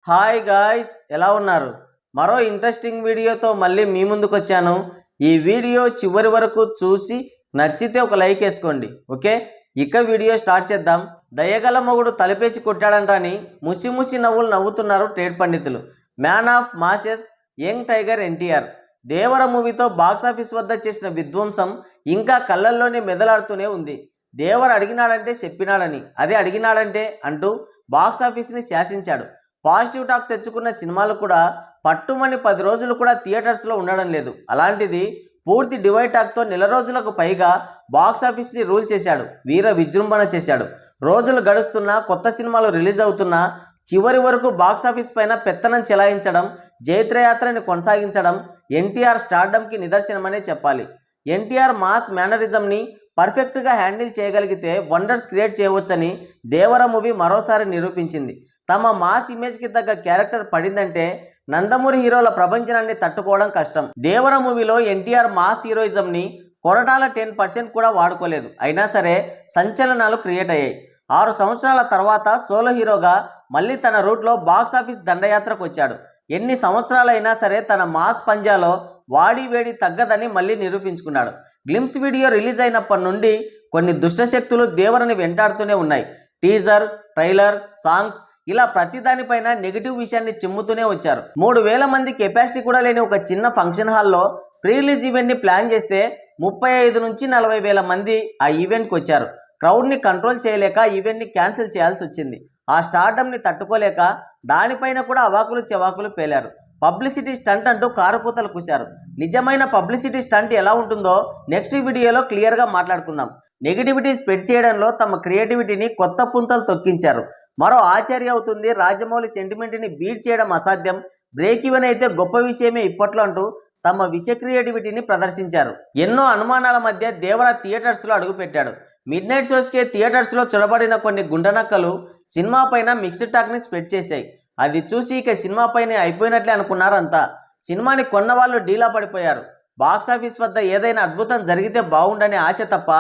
Hi guys, ఎలా ఉన్నారు? మరో ఇంట్రెస్టింగ్ వీడియోతో మళ్ళీ మీ ముందుకు వచ్చాను. ఈ వీడియో చివరి వరకు చూసి నచ్చితే ఒక లైక్ వేసుకోండి. ఓకే, ఇక వీడియో స్టార్ట్ చేద్దాం. దయగల మొగుడు తలపేసి కొట్టాడంటని ముసి ముసి నవ్వులు నవ్వుతున్నారు ట్రేడ్ పండితులు. Man of masses young tiger NTR Devara మూవీతో బాక్సాఫీస్ వద్ద చేసిన విధ్వంసం ఇంకా కళ్ళల్లోనే మెదలాడుతూనే ఉంది. దేవర అడిగినాడంటే చెప్పినాడని, అదే అడిగినాడంటే అంటూ బాక్సాఫీస్ని శాసించాడు. పాజిటివ్ టాక్ తెచ్చుకున్న సినిమాలు కూడా పట్టుమని 10 రోజులు కూడా థియేటర్స్లో ఉండడం లేదు. అలాంటిది పూర్తి డివైడ్ టాక్తో నెల రోజులకు పైగా బాక్సాఫీస్ని రూల్ చేశాడు, వీర విజృంభణ చేశాడు. రోజులు గడుస్తున్నా, కొత్త సినిమాలు రిలీజ్ అవుతున్నా చివరి వరకు బాక్సాఫీస్ పైన పెత్తనం చెలాయించడం, జైత్రయాత్రని కొనసాగించడం ఎన్టీఆర్ స్టార్డమ్కి నిదర్శనమనే చెప్పాలి. ఎన్టీఆర్ మాస్ మేనరిజంని పర్ఫెక్ట్గా హ్యాండిల్ చేయగలిగితే వండర్స్ క్రియేట్ చేయవచ్చని దేవర మూవీ మరోసారి నిరూపించింది. తమ మాస్ ఇమేజ్కి తగ్గ క్యారెక్టర్ పడిందంటే నందమూరి హీరోల ప్రపంచాన్ని తట్టుకోవడం కష్టం. దేవర మూవీలో ఎన్టీఆర్ మాస్ హీరోయిజంని కొరటాల 10% కూడా వాడుకోలేదు. అయినా సరే సంచలనాలు క్రియేట్ అయ్యాయి. 6 సంవత్సరాల తర్వాత సోలో హీరోగా మళ్ళీ తన రూట్లో బాక్సాఫీస్ దండయాత్రకు వచ్చాడు. ఎన్ని సంవత్సరాలైనా సరే తన మాస్ పంజాలో వాడి వేడి తగ్గదని మళ్ళీ నిరూపించుకున్నాడు. గ్లిమ్స్ వీడియో రిలీజ్ అయినప్పటి నుండి కొన్ని దుష్టశక్తులు దేవరని వెంటాడుతూనే ఉన్నాయి. టీజర్, ట్రైలర్, సాంగ్స్ ఇలా ప్రతిదానిపైన నెగిటివ్ విషయాన్ని చిమ్ముతూనే వచ్చారు. 3000 మంది కెపాసిటీ కూడా లేని ఒక చిన్న ఫంక్షన్ హాల్లో ప్రీ రిలీజ్ ఈవెంట్ని ప్లాన్ చేస్తే 35 నుంచి 40 వేల మంది ఆ ఈవెంట్కి వచ్చారు. క్రౌడ్ని కంట్రోల్ చేయలేక ఈవెంట్ని క్యాన్సిల్ చేయాల్సి వచ్చింది. ఆ స్టార్డమ్ని తట్టుకోలేక దానిపైన కూడా అవాకులు చెవాకులు పేలారు. పబ్లిసిటీ స్టంట్ అంటూ కారుకూతలు కూశారు. నిజమైన పబ్లిసిటీ స్టంట్ ఎలా ఉంటుందో నెక్స్ట్ వీడియోలో క్లియర్గా మాట్లాడుకుందాం. నెగిటివిటీ స్ప్రెడ్ చేయడంలో తమ క్రియేటివిటీని కొత్త పుంతలు తొక్కించారు. మరో ఆశ్చర్య అవుతుంది. రాజమౌళి సెంటిమెంట్ని బీట్ చేయడం అసాధ్యం, బ్రేక్ ఈవెన్ అయితే గొప్ప విషయమే ఇప్పట్లో అంటూ తమ విష క్రియేటివిటీని ప్రదర్శించారు. ఎన్నో అనుమానాల మధ్య దేవర థియేటర్స్లో అడుగుపెట్టాడు. మిడ్ నైట్ షోస్కే థియేటర్స్లో చొరబడిన కొన్ని గుండనక్కలు సినిమా పైన మిక్స్డ్ టాక్ని స్ప్రెడ్ చేశాయి. అది చూసి ఇక సినిమా పైన అయిపోయినట్లే అనుకున్నారు అంతా. సినిమాని కొన్న వాళ్ళు డీలా పడిపోయారు. బాక్సాఫీస్ వద్ద ఏదైనా అద్భుతం జరిగితే బాగుండనే ఆశ తప్ప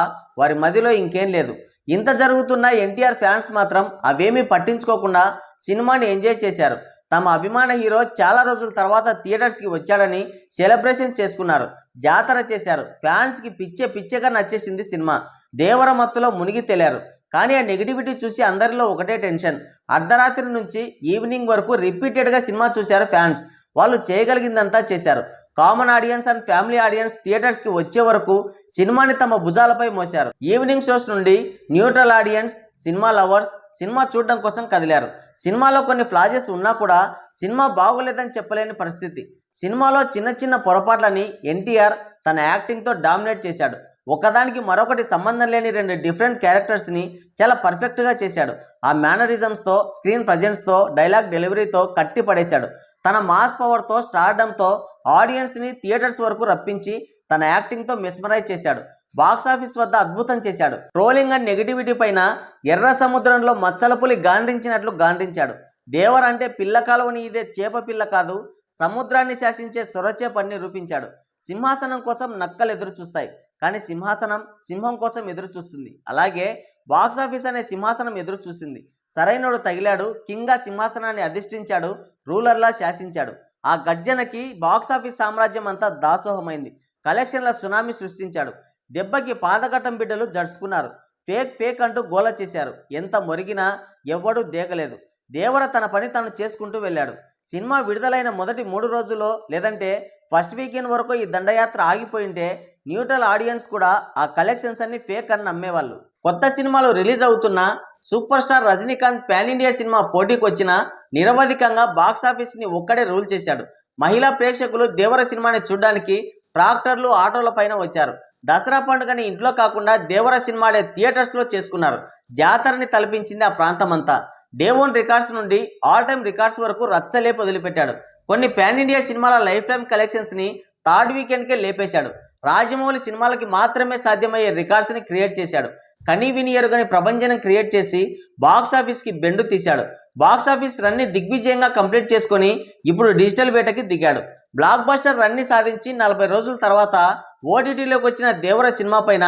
వారి మదిలో ఇంకేం లేదు. ఇంత జరుగుతున్న ఎన్టీఆర్ ఫ్యాన్స్ మాత్రం అవేమీ పట్టించుకోకుండా సినిమాని ఎంజాయ్ చేశారు. తమ అభిమాన హీరో చాలా రోజుల తర్వాత థియేటర్స్కి వచ్చాడని సెలబ్రేషన్ చేసుకున్నారు, జాతర చేశారు. ఫ్యాన్స్కి పిచ్చగా నచ్చేసింది సినిమా. దేవర మత్తులో మునిగి తేలారు. కానీ ఆ నెగిటివిటీ చూసి అందరిలో ఒకటే టెన్షన్. అర్ధరాత్రి నుంచి ఈవినింగ్ వరకు రిపీటెడ్గా సినిమా చూశారు ఫ్యాన్స్. వాళ్ళు చేయగలిగిందంతా చేశారు. Common audience and family audience థియేటర్స్కి వచ్చే వరకు సినిమాని తమ భుజాలపై మోశారు. ఈవినింగ్ షోస్ నుండి neutral audience, cinema lovers cinema చూడడం కోసం కదిలారు. సినిమాలో కొన్ని ఫ్లాజెస్ ఉన్నా కూడా సినిమా బాగోలేదని చెప్పలేని పరిస్థితి. సినిమాలో చిన్న చిన్న పొరపాట్లని ఎన్టీఆర్ తన యాక్టింగ్తో డామినేట్ చేశాడు. ఒకదానికి మరొకటి సంబంధం లేని 2 డిఫరెంట్ క్యారెక్టర్స్ని చాలా పర్ఫెక్ట్గా చేశాడు. ఆ మేనరిజమ్స్తో, స్క్రీన్ ప్రజెన్స్తో, డైలాగ్ డెలివరీతో కట్టి పడేశాడు. తన మాస్ పవర్తో, స్టార్డమ్తో ఆడియన్స్ని థియేటర్స్ వరకు రప్పించి తన యాక్టింగ్తో మెస్మరైజ్ చేశాడు. బాక్సాఫీస్ వద్ద అద్భుతం చేశాడు. ట్రోలింగ్ అండ్ నెగిటివిటీ పైన ఎర్ర సముద్రంలో మచ్చల పులి గాండ్రించినట్లు గాండ్రించాడు. దేవర్ అంటే పిల్ల కాలువని ఇదే చేప పిల్ల కాదు, సముద్రాన్ని శాసించే సొరచేపని నిరూపించాడు. సింహాసనం కోసం నక్కలు ఎదురు చూస్తాయి, కానీ సింహాసనం సింహం కోసం ఎదురు చూస్తుంది. అలాగే బాక్సాఫీస్ అనే సింహాసనం ఎదురు చూసింది. సరైనడు తగిలాడు, కింగ్గా సింహాసనాన్ని అధిష్ఠించాడు, రూలర్లా శాసించాడు. ఆ గర్జనకి బాక్సాఫీస్ సామ్రాజ్యం అంతా దాసోహమైంది. కలెక్షన్ల సునామీ సృష్టించాడు. దెబ్బకి పాదఘట్టం బిడ్డలు జడుచుకున్నారు. ఫేక్ అంటూ గోల చేశారు. ఎంత మొరిగినా ఎవ్వడూ దేకలేదు. దేవర తన పని తాను చేసుకుంటూ వెళ్ళాడు. సినిమా విడుదలైన మొదటి 3 రోజుల్లో లేదంటే ఫస్ట్ వీకెండ్ వరకు ఈ దండయాత్ర ఆగిపోయింటే న్యూట్రల్ ఆడియన్స్ కూడా ఆ కలెక్షన్స్ అన్ని ఫేక్ అని నమ్మేవాళ్ళు. కొత్త సినిమాలు రిలీజ్ అవుతున్నా super star Rajinikanth pan India cinema పోటీకి వచ్చినా నిరవధికంగా బాక్సాఫీస్ని ఒక్కడే రూల్ చేశాడు. మహిళా ప్రేక్షకులు దేవర సినిమాని చూడడానికి ట్రాక్టర్లు, ఆటోల పైన వచ్చారు. దసరా పండుగని ఇంట్లో కాకుండా దేవర సినిమాడే థియేటర్స్లో చేసుకున్నారు. జాతరని తలపించింది ఆ ప్రాంతమంతా. డే 1 రికార్డ్స్ నుండి ఆల్ టైమ్ రికార్డ్స్ వరకు రచ్చలేపు వదిలిపెట్టాడు. కొన్ని పాన్ ఇండియా సినిమాల లైఫ్ టైమ్ కలెక్షన్స్ని థర్డ్ వీకెండ్కే లేపేశాడు. రాజమౌళి సినిమాలకి మాత్రమే సాధ్యమయ్యే రికార్డ్స్ని క్రియేట్ చేశాడు. కనీ విని ఎరుగని ప్రభంజనం క్రియేట్ చేసి బాక్సాఫీస్కి బెండు తీశాడు. బాక్సాఫీస్ రన్ని దిగ్విజయంగా కంప్లీట్ చేసుకొని ఇప్పుడు డిజిటల్ వేటకి దిగాడు. బ్లాక్ బస్టర్ రన్ని సాధించి 40 రోజుల తర్వాత ఓటీటీలోకి వచ్చిన దేవర సినిమా పైన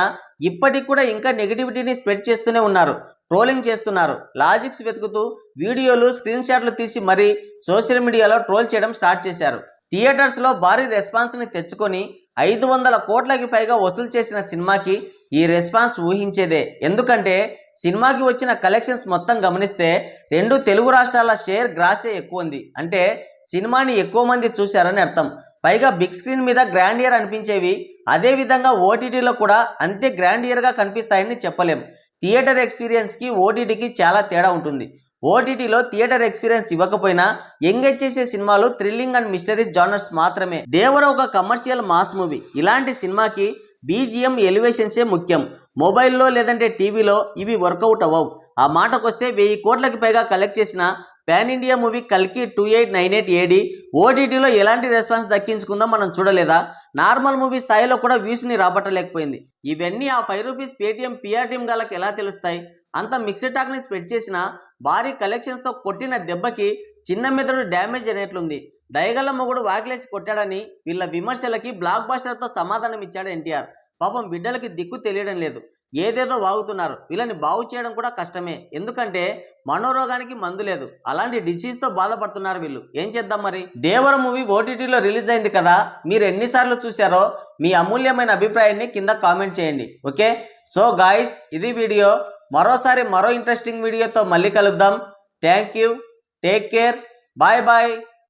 ఇప్పటికి కూడా ఇంకా నెగిటివిటీని స్ప్రెడ్ చేస్తూనే ఉన్నారు. ట్రోలింగ్ చేస్తున్నారు. లాజిక్స్ వెతుకుతూ వీడియోలు స్క్రీన్ షాట్లు తీసి మరీ సోషల్ మీడియాలో ట్రోల్ చేయడం స్టార్ట్ చేశారు. థియేటర్స్లో భారీ రెస్పాన్స్ని తెచ్చుకొని 500 కోట్లకి పైగా వసూలు చేసిన సినిమాకి ఈ రెస్పాన్స్ ఊహించేదే. ఎందుకంటే సినిమాకి వచ్చిన కలెక్షన్స్ మొత్తం గమనిస్తే 2 తెలుగు రాష్ట్రాల షేర్ గ్రాసే ఎక్కువ ఉంది. అంటే సినిమాని ఎక్కువ మంది చూశారని అర్థం. పైగా బిగ్ స్క్రీన్ మీద గ్రాండియర్ అనిపించేవి అదేవిధంగా ఓటీటీలో కూడా అంతే గ్రాండియర్గా కనిపిస్తాయని చెప్పలేం. థియేటర్ ఎక్స్పీరియన్స్కి ఓటీటీకి చాలా తేడా ఉంటుంది. ఓటీటీలో థియేటర్ ఎక్స్పీరియన్స్ ఇవ్వకపోయినా ఎంగేజ్ చేసే సినిమాలు థ్రిల్లింగ్ అండ్ మిస్టరీస్ జానర్స్ మాత్రమే. దేవర ఒక కమర్షియల్ మాస్ మూవీ. ఇలాంటి సినిమాకి బీజిఎం ఎలివేషన్సే ముఖ్యం. మొబైల్లో లేదంటే టీవీలో ఇవి వర్కౌట్ అవ్వవు. ఆ మాటకొస్తే 1000 కోట్లకి పైగా కలెక్ట్ చేసిన పాన్ ఇండియా మూవీ కల్కి 2898 AD ఓటీటీలో ఎలాంటి రెస్పాన్స్ దక్కించుకుందో మనం చూడలేదా? నార్మల్ మూవీ స్థాయిలో కూడా వ్యూస్ని రాబట్టలేకపోయింది. ఇవన్నీ ఆ 5 రూపీస్ పేటీఎం పిఆర్ టీమ్ గాళ్ళకి ఎలా తెలుస్తాయి? అంత మిక్స్డ్ టాక్ని స్ప్రెడ్ చేసిన భారీ కలెక్షన్స్తో కొట్టిన దెబ్బకి చిన్న మెదడు డ్యామేజ్ అనేట్లుంది. దయగల మొగుడు వాకిలేసి కొట్టాడని వీళ్ళ విమర్శలకి బ్లాక్ బాస్టర్తో సమాధానం ఇచ్చాడు ఎన్టీఆర్. పాపం బిడ్డలకి దిక్కు తెలియడం లేదు, ఏదేదో వాగుతున్నారు. వీళ్ళని బాగు చేయడం కూడా కష్టమే, ఎందుకంటే మనోరోగానికి మందు లేదు. అలాంటి డిసీజ్తో బాధపడుతున్నారు వీళ్ళు. ఏం చేద్దాం మరి? దేవర మూవీ ఓటీటీలో రిలీజ్ అయింది కదా, మీరు ఎన్నిసార్లు చూశారో మీ అమూల్యమైన అభిప్రాయాన్ని కింద కామెంట్ చేయండి. ఓకే, సో గాయ్స్, ఇది వీడియో. మరోసారి మరో ఇంట్రెస్టింగ్ వీడియోతో మళ్ళీ కలుద్దాం. Thank you, take care, bye bye.